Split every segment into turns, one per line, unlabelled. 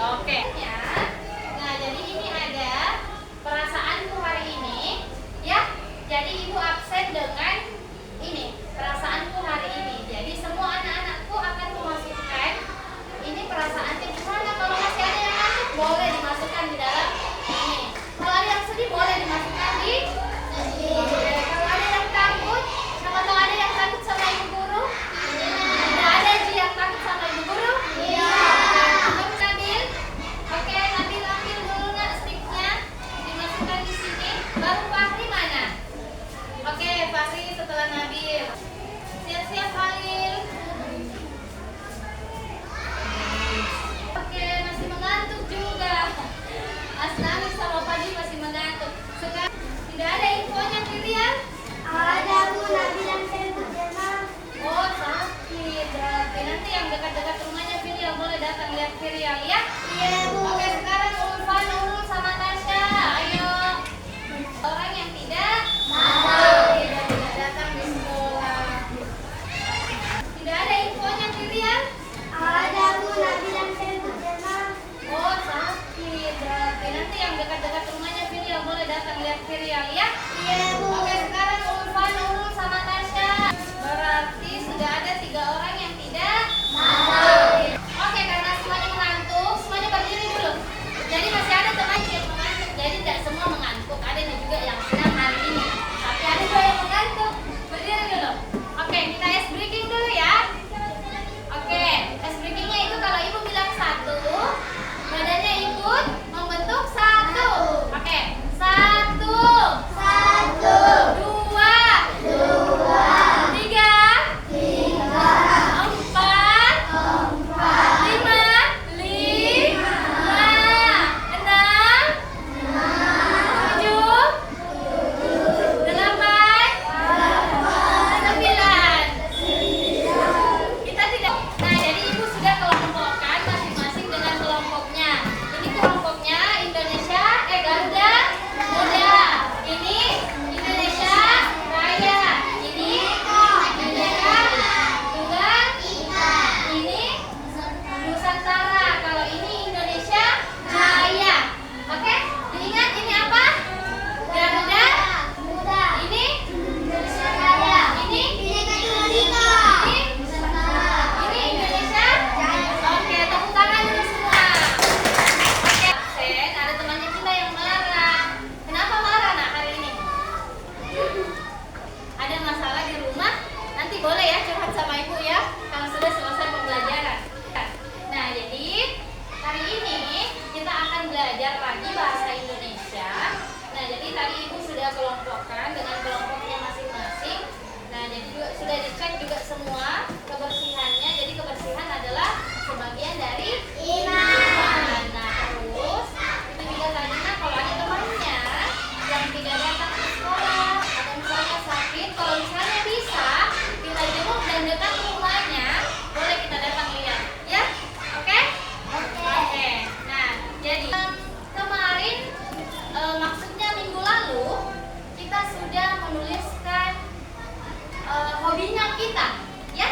Oke. Ya. Nah, jadi ini ada perasaanku hari ini, ya. Jadi ibu absen dengan ini perasaanku hari ini. Jadi semua anak-anakku akan memasukkan ini perasaannya gimana. Kalau masih ada yang ngantuk boleh dimasukkan di dalam ini. Kalau ada yang sedih boleh dimasukkan di sini. Kalau ada yang takut, sama tahu ada yang takut sama ibu guru? Tidak ada yang takut sama ibu guru? Iya. Nabil, oke, Nabil ambil dulu nak sticknya, dimasukkan di sini. Baru Fahri mana? Oke, Fahri setelah Nabil. Siap-siap Halil. Oke, masih mengantuk juga. Asnawi sama Fadli masih mengantuk. Sekarang tidak ada infonya Firian?
Ada Bu, Nabil yang saya berjalan.
Oh, sakit. Berarti nanti yang dekat-dekat rumahnya Firial boleh datang lihat Firial ya?
Iya Bu.
Oke, sekarang Ulfa, Nurul sama Tasya. Ayo. Orang yang tidak datang di sekolah. Tidak ada infonya Firial?
Ada Bu, Nabil yang saya berjalan.
Oh, sakit. Berarti nanti yang dekat-dekat rumahnya Firial boleh datang lihat Firial ya?
Iya Bu.
Oke, sekarang Ulfa, Nurul sama Tasya. Berarti sudah ada 3 orang yang tidak Oke, karena semuanya mengantuk, semuanya berdiri dulu. Jadi masih ada teman yang mengantuk. Jadi tidak semua mengantuk. Ada juga yang senang hari ini. Tapi ada juga yang mengantuk. Berdiri dulu. Oke, kita ice breaking dulu ya. Oke, ice breakingnya itu kalau ibu bilang 1, badannya ikut membentuk 1. Oke, 1, 2, 3, 4, 5, 6, 7, 8, 9. Kita tidak. Nah, jadi ibu sudah kelompokkan masing-masing dengan kelompoknya. Ini kelompoknya Indonesia, Garuda Muda. Ini Indonesia Raya. Ini Indonesia Tunggal Ika. Ini Nusantara. Kalau ini Indonesia Jaya. Oke, diingat ini apa? Garuda
Muda.
Ini
Indonesia Raya.
ini
Bineka Tunggal Ika.
ini ini Indonesia. Oke, tepuk tangan dulu semua. Oke, absen. Ada temannya kita yang marah. Kenapa marah nak hari ini? Ada masalah di rumah? Nanti boleh ya curhat sama ibu ya kalau sudah selesai pembelajaran. Nah, jadi hari ini kita akan belajar lagi bahasa Indonesia. Nah, jadi tadi ibu sudah kelompokkan dengan kelompoknya masing-masing. Nah, jadi juga sudah dicek juga semua kebersihannya. Jadi kebersihan adalah sebagian dari iman. Nah, terus itu juga tadinya kalau ada temannya yang tidak datang ke sekolah atau misalnya sakit, kalau misalnya bisa kita jenguk dan dekat rumahnya, boleh kita datang lihat, ya? Oke? Oke. Nah, jadi kemarin maksudnya minggu lalu kita sudah menuliskan hobinya kita, ya?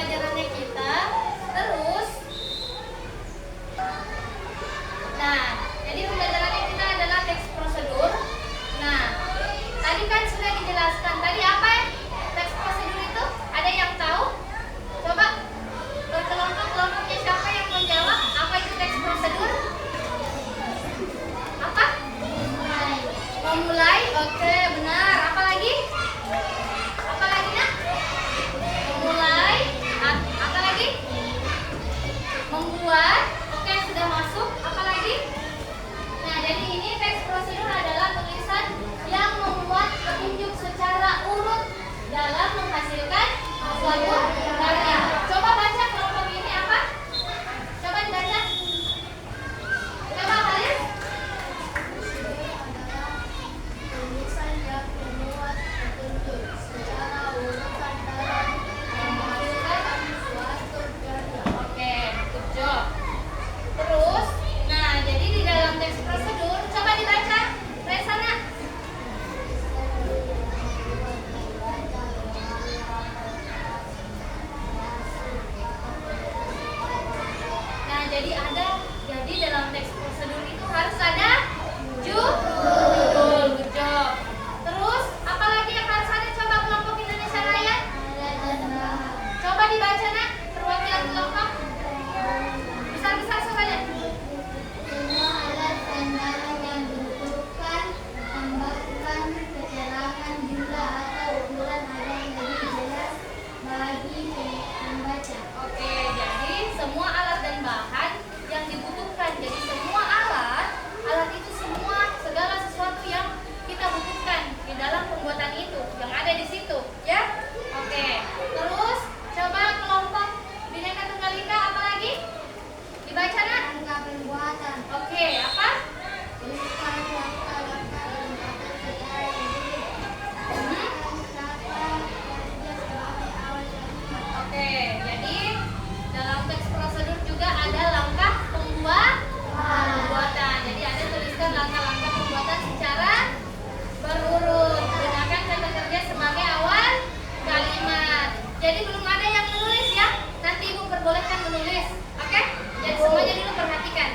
pembelajarannya kita. Terus, nah, jadi pembelajarannya kita adalah teks prosedur. Nah, tadi kan sudah dijelaskan. Tadi apa ya? Teks prosedur itu? Ada yang tahu? Coba kelompok-kelompoknya siapa yang menjawab? Apa itu teks prosedur? Apa? Memulai. Oke, benar. Apa lagi? Apa lagi nak? Memulai. Apa lagi? Membuat. Oke, sudah masuk. Apa lagi? Nah, jadi ini teks prosedur adalah tulisan yang membuat petunjuk secara urut dalam menghasilkan suatu karya. Coba baca kelompok ini apa? Coba dibaca. Coba Haris.
Tulisan yang memuat petunjuk secara urutan dalam menghasilkan suatu karya.
Oke, good job. Terus, nah jadi di dalam teks prosedur coba dibaca. Resana. Nah, jadi dalam teks prosedur itu harus ada judul. Good job. Terus, apa lagi yang harus ada? Coba kelompok Indonesia Raya. Coba dibaca nak, perwakilan kelompok. Besar-besar suaranya.
Semua alat dan barang yang dibutuhkan tambahkan keterangan jumlah atau ukuran ada yang lebih jelas bagi pembaca.
Oke, jadi semua alat dan bahan yang dibutuhkan. Jadi semua alat itu semua segala sesuatu yang kita butuhkan di dalam pembuatan itu yang ada di situ, ya. Oke. Terus coba kelompok Bhinneka Tunggal Ika apa lagi? Dibaca nak?
Langkah pembuatan.
Oke, apa?
Tuliskan langkah-langkah pembuatan secara individu. Kata kerja sebagai awal kalimat.
Oke, jadi dalam teks prosedur juga ada langkah pembuatan. Jadi ada tuliskan langkah-langkah pembuatan secara berurut. Gunakan kata kerja sebagai awal kalimat. Jadi belum ada yang menulis ya. Nanti ibu perbolehkan menulis. Oke? Jadi semuanya dulu perhatikan.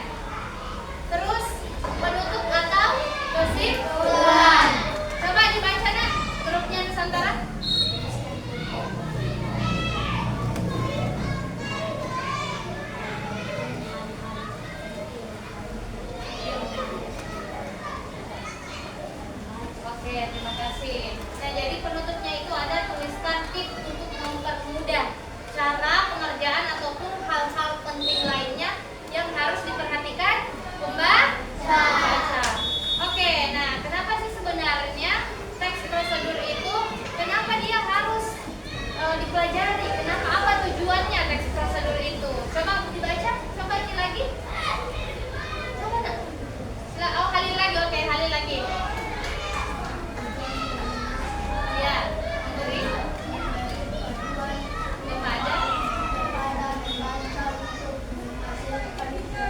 Terus penutup atau kesimpulan. Coba dibaca nak grupnya Nusantara. Oke, terima kasih. Nah, jadi penutupnya itu ada tuliskan tips untuk mempermudah cara pengerjaan ataupun hal-hal penting lainnya yang harus diperhatikan pembaca. Oke, nah kenapa sih sebenarnya teks prosedur itu kenapa dia harus dipelajari? Kenapa? Apa tujuannya teks prosedur itu? Coba dibaca, coba ini lagi. Coba nak. Oh, kali lagi. Oke, kali lagi. Ya, memberi kepada
Membaca untuk menghasilkan karya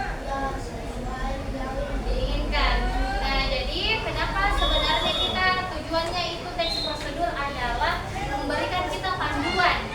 sesuai yang
diinginkan. Nah, jadi kenapa sebenarnya kita tujuannya itu teks prosedur adalah memberikan kita panduan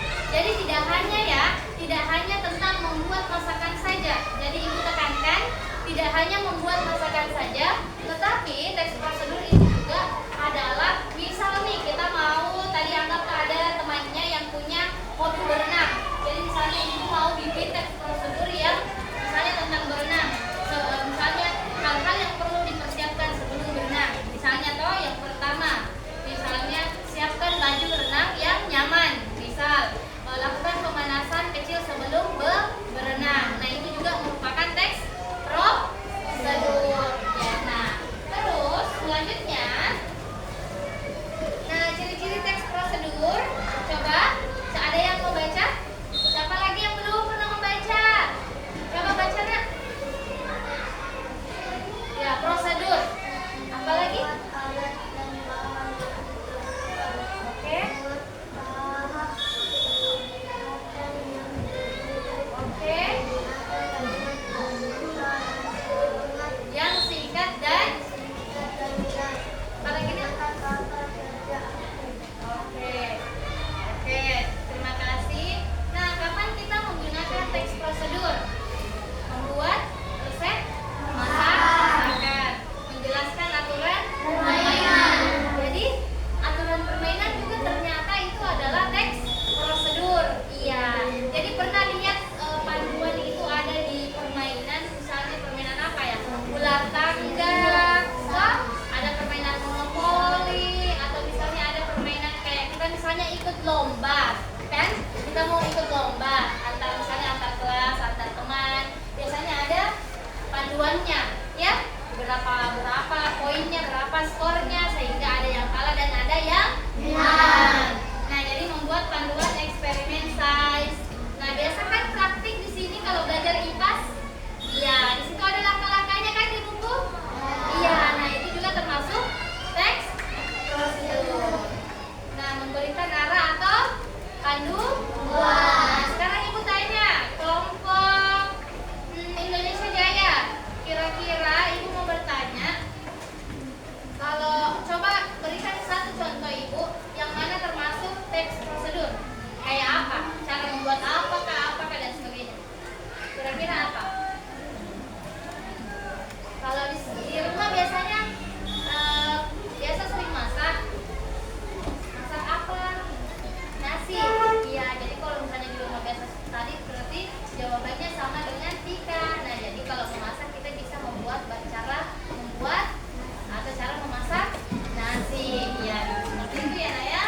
lomba, kan? Kita mau ikut lomba misalnya antar kelas, antar teman. Biasanya ada panduannya, ya. Berapa poinnya, berapa skornya, sehingga ada yang kalah dan ada yang menang. Nah, jadi membuat panduan eksperimen sains. Nah, biasa kan praktik di sini kalau belajar IPAS. Iya, di situ ada langkah-langkahnya kan di buku? Iya, nah itu juga termasuk teks prosedur. Nah, memberikan arah atau panduan. Nah, sekarang Ibu tanya, kelompok Indonesia Jaya. Kira-kira Ibu mau bertanya, kalau coba berikan satu contoh Ibu yang mana termasuk teks prosedur. Kayak apa? Cara membuat apakah dan sebagainya. Kira-kira apa? Kalau di rumah biasanya biasa sering masak apa? Nasi. Iya, jadi kalau misalnya di rumah biasa tadi berarti jawabannya sama dengan Tika. Nah, jadi kalau memasak kita bisa membuat cara membuat atau cara memasak nasi. Iya, seperti itu ya, Naya.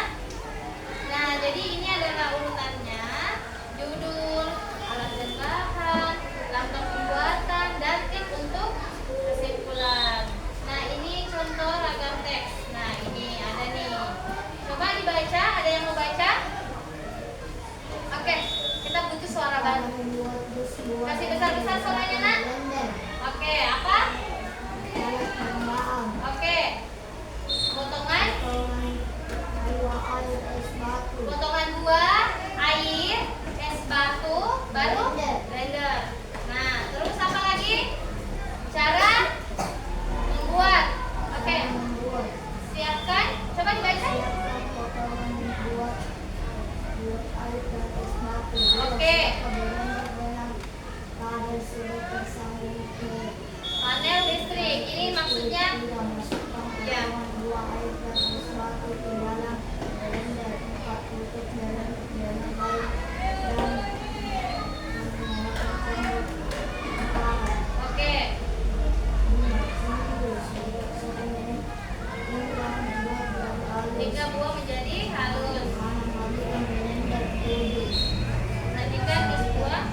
Nah, jadi ini adalah urutannya: judul, alat dan bahan, langkah pembuatan, dan tips untuk kesimpulan. Nah, ini contoh ragam teks. Nah, ini ada nih. Coba dibaca, ada yang mau baca? Oke, kita butuh suara bantu. Kasih besar-besar suaranya, Nak. Oke, apa? Oke. Potongan buah, air, es batu, baru blender. Nah, terus apa lagi? Cara membuat. Oke. Siapkan. Coba dibaca. Oke. Panel listrik. Ini maksudnya ya. Oke. Hingga buah menjadi halus. Nantikan isi buah.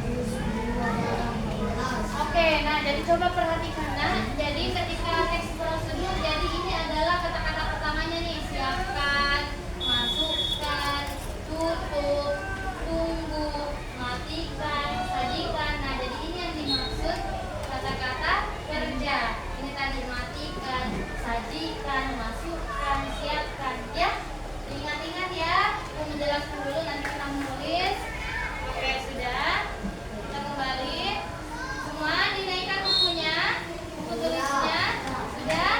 Oke, nah jadi coba perhatikan, nah. Jadi ketika teks prosedur, jadi ini adalah kata-kata pertamanya nih: siapkan, masukkan, tutup, tunggu, matikan, sajikan. Nah, jadi ini yang dimaksud kata-kata kerja. Ini tadi matikan, sajikan, masukkan, siapkan, ya. Ingat-ingat ya, aku menjelaskan dulu, nanti kita menulis. Oke, sudah. Kita kembali. Semua dinaikkan bukunya, buku tulisnya. Sudah?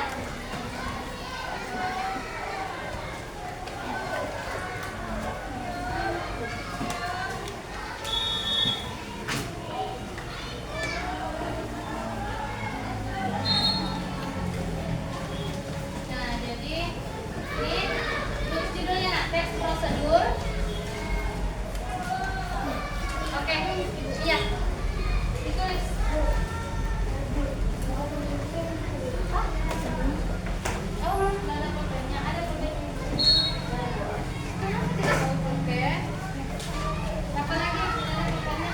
Nah, jadi ini tulis judulnya, nah, teks prosedur. Oke, iya. Ditulis. Oh, nggak ada pulpennya. Ada pulpennya. Kenapa tidak bawa pulpen? Apa lagi? Ada pulpennya.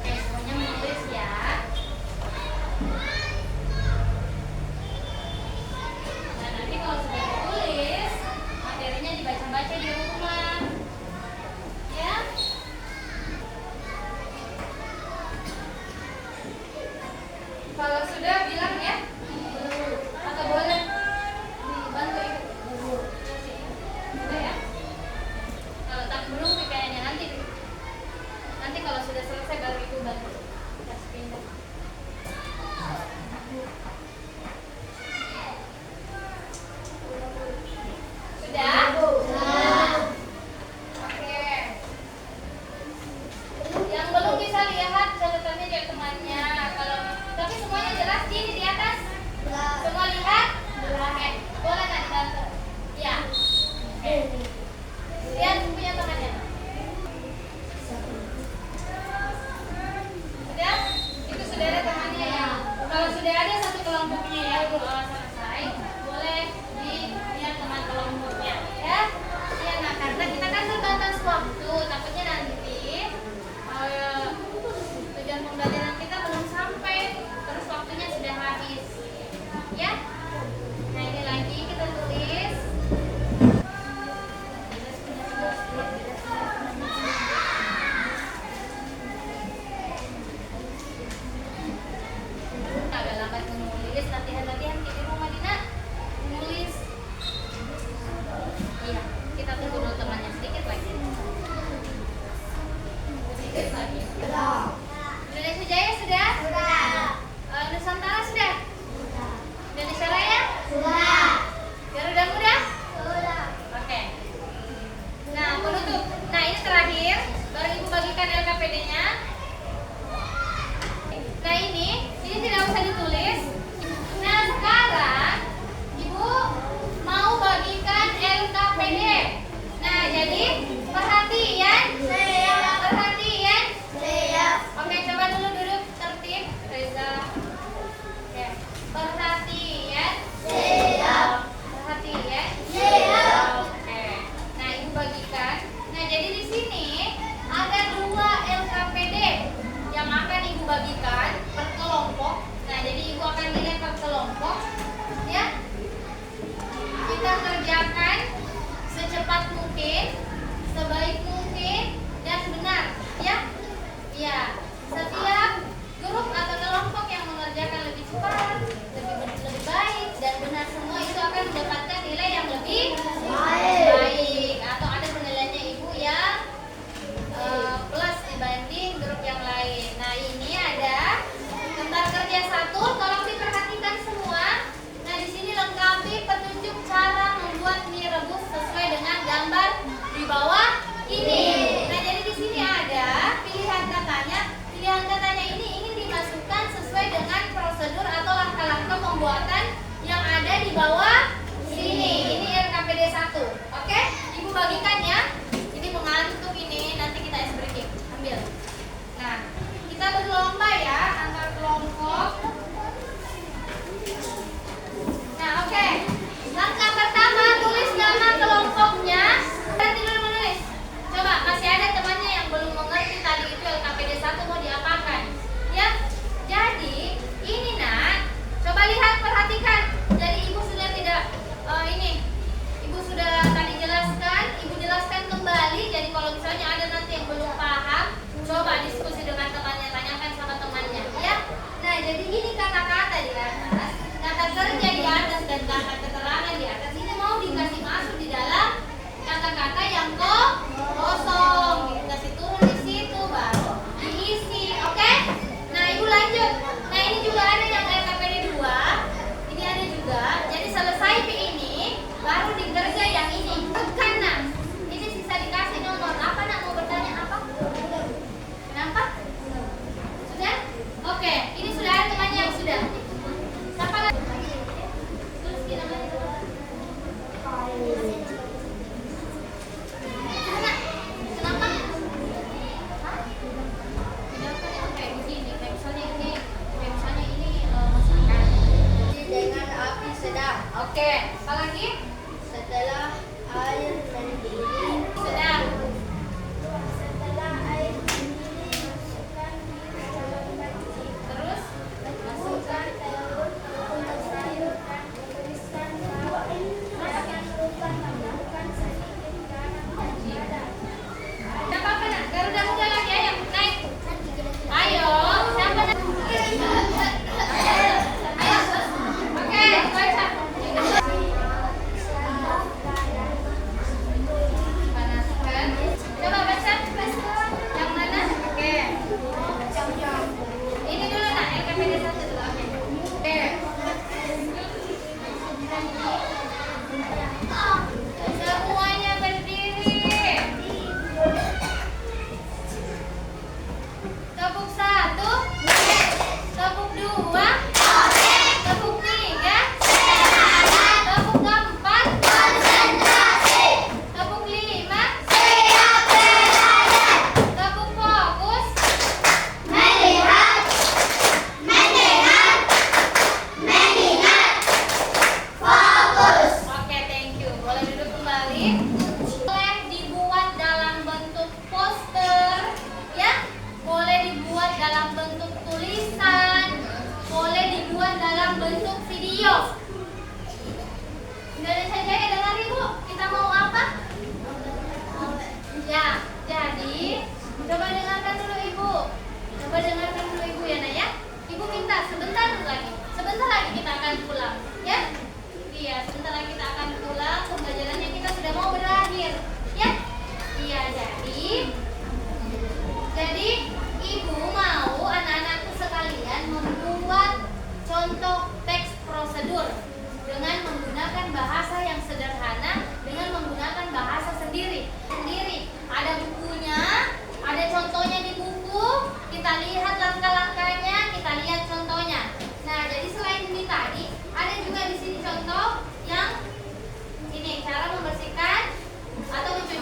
Oke, semuanya menulis ya. Nah, nanti kalau sudah ditulis, materinya dibaca-baca di rumah. Ya. Kalau sudah bilang ya. Atau boleh dibantu Ibu. Sudah ya. Kalau tak belum PPN-nya nanti. Nanti kalau sudah selesai baru Ibu bantu. Kasih pindah. Sudah? Oke. Yang belum bisa lihat catatannya dari temannya. Tapi semuanya jelas di atas. Semua lihat? Oke. Boleh nggak dibantu? Ya. Oke. Lihat punya temannya. Sudah? selesai, boleh dilihat teman kelompoknya ya. Ya, nah karena kita kan terbatas waktu, takutnya nanti tujuan pembelajaran kita belum sampai, terus waktunya sudah habis. Ya. Nah ini lagi kita tulis. Agak lambat menulis, latihan-latihan di rumah Dina menulis. Iya, kita tunggu dulu temannya sedikit lagi. Sedikit lagi. Indonesia Jaya sudah? Nusantara sudah? Indonesia Raya? Garuda Muda? Oke. Nah, penutup. Nah, ini terakhir. Baru Ibu bagikan LKPD-nya. Nah, ini tidak usah ditulis. Nah, sekarang Ibu mau bagikan LKPD. Nah, jadi perhatian. Perhatian. Oke, coba dulu duduk tertib. Reza. Oke. Perhatian. Perhatian. Oke. Nah, Ibu bagikan. Nah, jadi di sini ada 2 LKPD yang akan Ibu bagikan per kelompok. Nah, jadi Ibu akan nilai per kelompok ya. Kita kerjakan secepat mungkin, sebaik mungkin dan benar ya. Ya, setiap grup atau kelompok yang mengerjakan lebih cepat, lebih baik dan benar semua itu akan mendapatkan nilai yang lebih baik atau ada penilaiannya Ibu yang plus dibanding grup yang lain. Nah, ini ada lembar kerja 1, tolong diperhatikan semua. Nah, di sini lengkapi petunjuk cara membuat mie rebus sesuai dengan gambar di bawah ini. Nah, jadi di sini ada pilihan katanya. Pilihan katanya ini ingin dimasukkan sesuai dengan prosedur atau langkah-langkah pembuatan yang ada di bawah sini. Ini RKPD 1. Oke? Ibu bagikan ya. Ini mengantuk ini, nanti kita es breaking. Ambil. Nah, kita berlomba ya antar kelompok. Nah, oke. Langkah pertama, tulis nama kelompoknya. Dan tidur menulis. Coba, masih ada temannya yang belum mengerti tadi itu LKPD 1 mau diapakan. Ya. Jadi, ini nak. Coba lihat, perhatikan. Jadi Ibu sudah tidak ini. Ibu sudah tadi jelaskan, Ibu jelaskan kembali. Jadi kalau misalnya ada nanti yang belum paham, coba diskusi dengan temannya, tanyakan sama temannya, ya. Nah, jadi ini kata-kata di atas, kata kerja di atas dan kata keterangan di atas ini mau dikasih masuk di dalam kata-kata yang kosong. Dikasih turun di situ baru diisi, oke? Nah, Ibu lanjut. Nah, ini juga ada yang LKPD 2. Ini ada juga. Jadi selesai P ini baru dikerja yang ini. Bukan nak. Ini sisa dikasih nomor. Apa nak mau bertanya apa? Kenapa? Sudah? Oke, ini sudah ada temannya yang sudah. Siapa lagi? Terus kita lagi. Kenapa? Hah? Tidakkan yang kayak begini. Kayak misalnya ini masakan.
Dengan api sedang.
Oke, apa lagi?
Setelah air mendidih.
Sedang.
Setelah air mendidih, masukkan mie ke dalam panci.
Terus?
Masukkan telur untuk sayur dan tuliskan bahwa jangan lupa tambahkan sedikit garam dan lada.
Tidak apa-apa nak. Garuda Muda lagi, ayo naik. Ayo, siapa nak? Ayo. Oke, baca.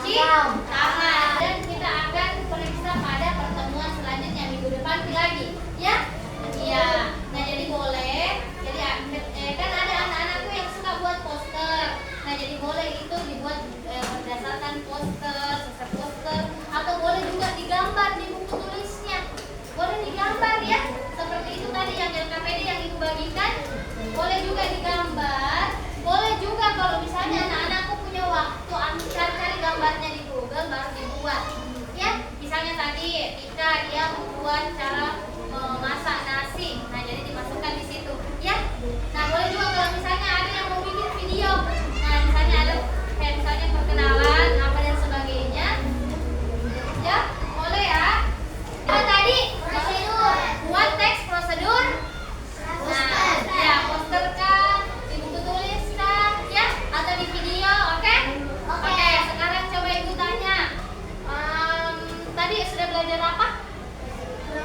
cuci tangan. Dan kita akan periksa pada pertemuan selanjutnya minggu depan lagi, ya. Iya. Nah, jadi boleh. Jadi kan ada anak-anakku yang suka buat poster. Nah, jadi boleh itu dibuat berdasarkan poster, sesar poster, atau boleh juga digambar di buku tulisnya. Boleh digambar ya. Seperti itu tadi yang LKPD yang Ibu bagikan. Boleh juga digambar. Boleh juga kalau misalnya anak-anakku punya waktu cari gambarnya di Google baru dibuat. Ya, misalnya tadi Tika dia membuat cara memasak nasi. Nah, jadi dimasukkan di situ, ya. Nah, boleh juga kalau misalnya ada yang mau bikin video. Nah, misalnya ada kayak misalnya perkenalan apa dan sebagainya. Ya, boleh ya. Nah, tadi prosedur, buat teks prosedur. Nah, ya poster kah, di buku tulis kah, ya, atau di video, oke? Oke, sekarang coba Ibu tanya. Tadi sudah belajar apa?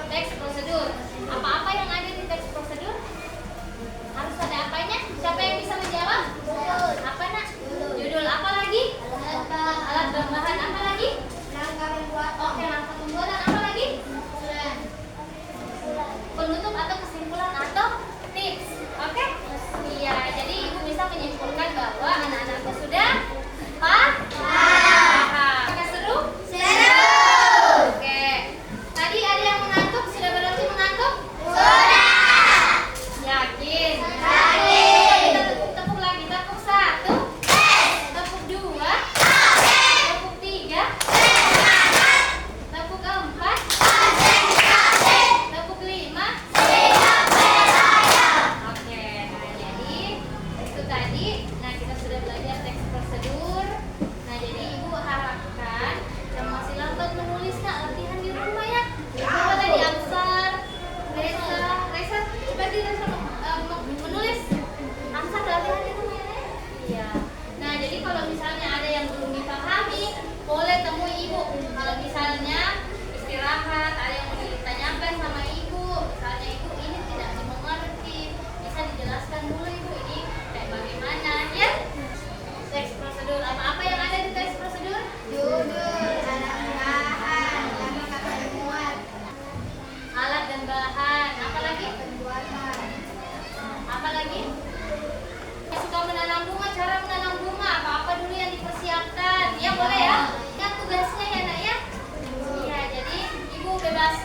Teks prosedur. Apa-apa yang ada di teks prosedur? Harus ada apanya? Siapa yang bisa menjawab? Apa nak? Judul apa lagi? Alat bahan apa lagi? Oke, langkah pembuatan apa lagi? Penutup atau kesimpulan atau tips. Oke? Iya, jadi Ibu bisa menyimpulkan bahwa anak-anakku sudah paham. Apakah seru? Oke. Tadi ada yang mengantuk, sudah berarti mengantuk? Yakin? Kita tepuk lagi, tepuk 1, tepuk 2, tepuk 3, tepuk 4, tepuk 5. Oke, nah jadi itu tadi. Nah, kita sudah belajar teks prosedur. Nah, jadi Ibu harapkan yang masih lambat menulisnya latihan di rumah ya. Coba tadi Amsar, Reza, seperti Reza menulis. Amsar latihan di rumah ya. Iya. Nah, jadi kalau misalnya ada yang belum dipahami, boleh temui Ibu. Kalau misalnya istirahat, ada yang mau ditanyakan sama Ibu, misalnya Ibu ini tidak mengerti, bisa dijelaskan dulu Ibu ini kayak bagaimana ya. Teks prosedur, apa yang ada di teks prosedur? Alat dan bahan. Apa lagi? Apa lagi? Yang suka menanam bunga, cara menanam bunga, apa-apa dulu yang dipersiapkan. Ya boleh ya. Yang tugasnya ya nak ya. Iya, jadi Ibu bebas